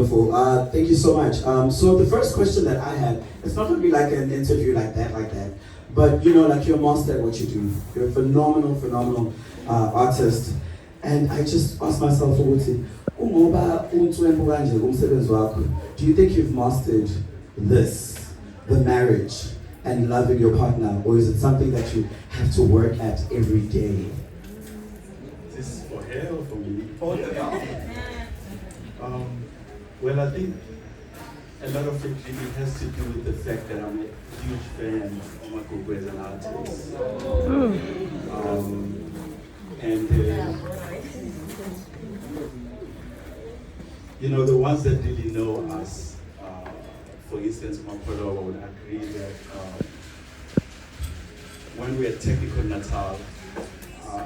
beautiful. Thank you so much. So the first question that I had, it's not going to be like an interview like that. But you know, like you're a master at what you do. You're a phenomenal artist. And I just asked myself, do you think you've mastered this, the marriage and loving your partner, or is it something that you have to work at every day? This is for her or for me? Well, I think a lot of it really has to do with the fact that I'm a huge fan of Nomagugu as an artist. You know, the ones that really know us, for instance, Makhathini would agree that when we are technical Natal,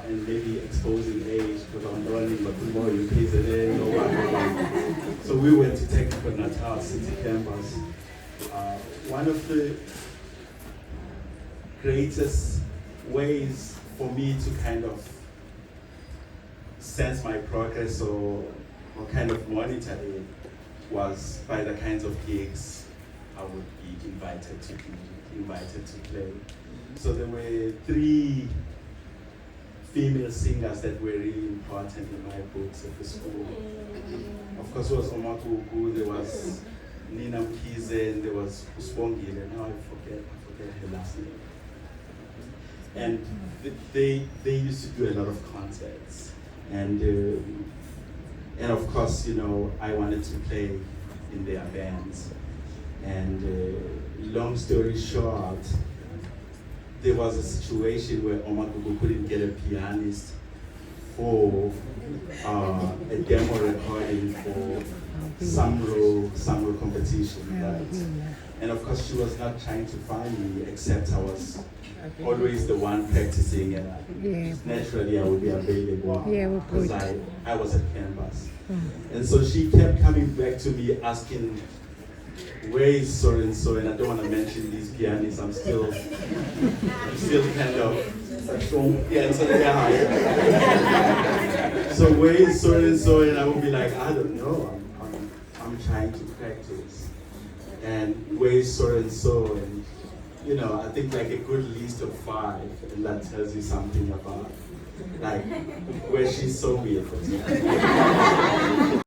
and maybe exposing age, because I'm running, but tomorrow you pay the day, or whatever. So we went to technical Natal City Campus. One of the greatest ways for me to kind of sense my progress or kind of monitor it was by the kinds of gigs I would be invited to play. So there were 3 female singers that were really important in my books at the school. Of course, it was Nomagugu, there was Nina Mkize, and there was Usbongile. Now I forget her last name. And they used to do a lot of concerts. And of course, you know, I wanted to play in their bands. And long story short, there was a situation where Nomagugu couldn't get a pianist for a demo recording for Samro competition, right? And of course, she was not trying to find me, except I was always the one practicing, and naturally I would be available because I was at campus. And so she kept coming back to me asking, where is so and so, and I don't want to mention these pianists. I'm still kind of, yeah. So where is so and so, and I would be like, I don't know. I'm trying to practice. And where is so and so, and you know, I think like a good list of 5, and that tells you something about like where she saw me at the time.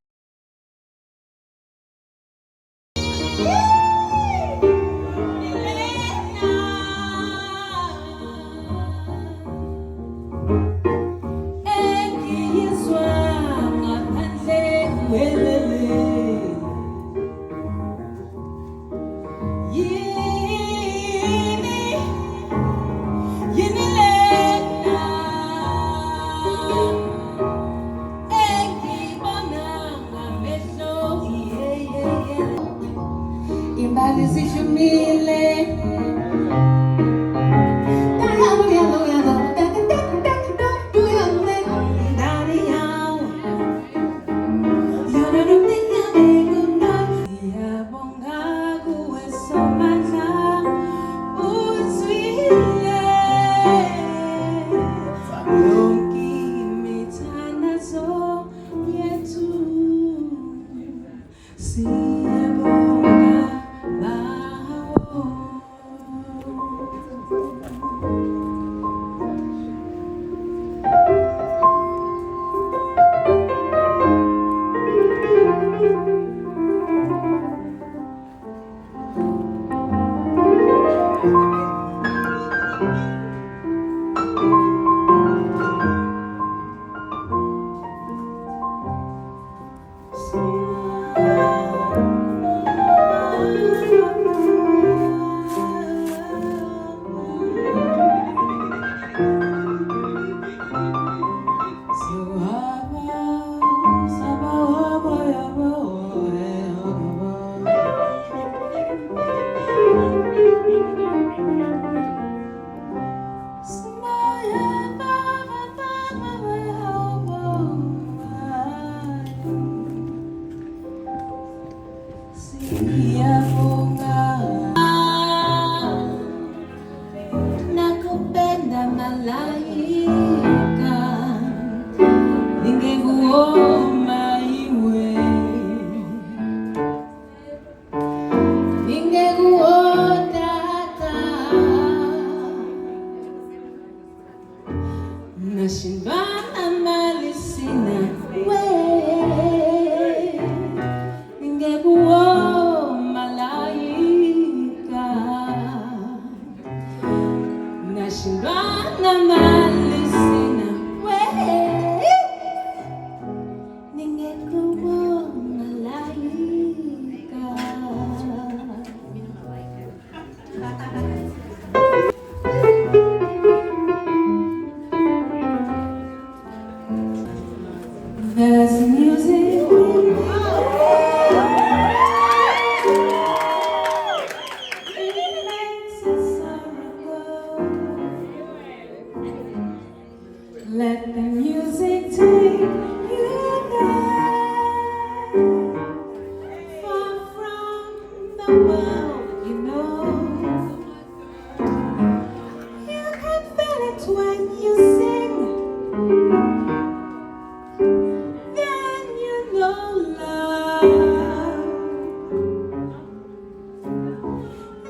There's music in the it makes us all go. Let the music take you there, far from the world you know. You can feel it when you sing. Then you know love.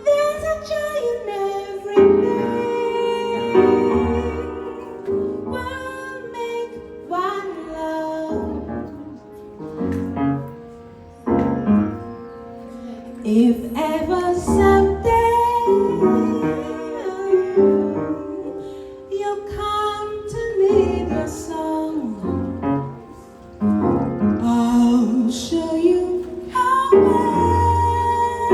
There's a joy in everything. We'll make one love. If ever someday you'll come to need your song, I'll show you how well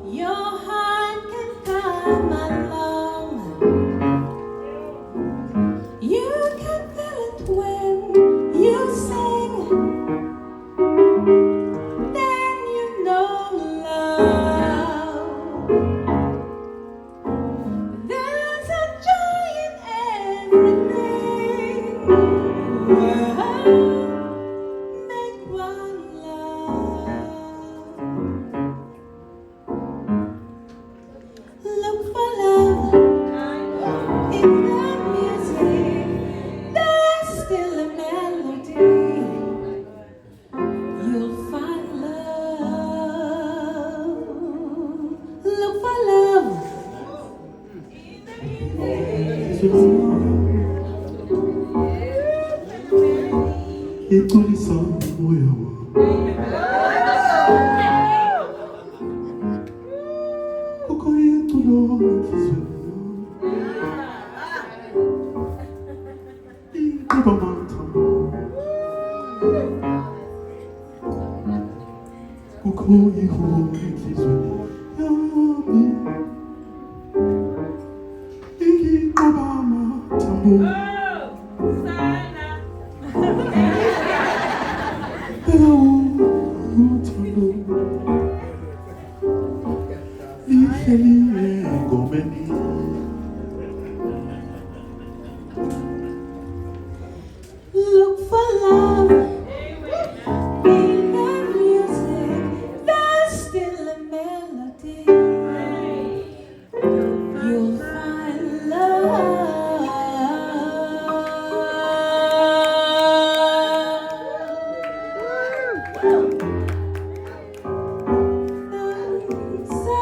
your heart can come along. You can feel it when you sing. Then you know love. There's a joy in everything. Well, make one love. Look for love in the music. There's still a melody. You'll find love. Look for love in the music. Etulisa moyo uko yetulo kizwe iba mata uko ihu kizwe yami iki obama tambo Look for love in the music. There's still a melody. You'll find love. So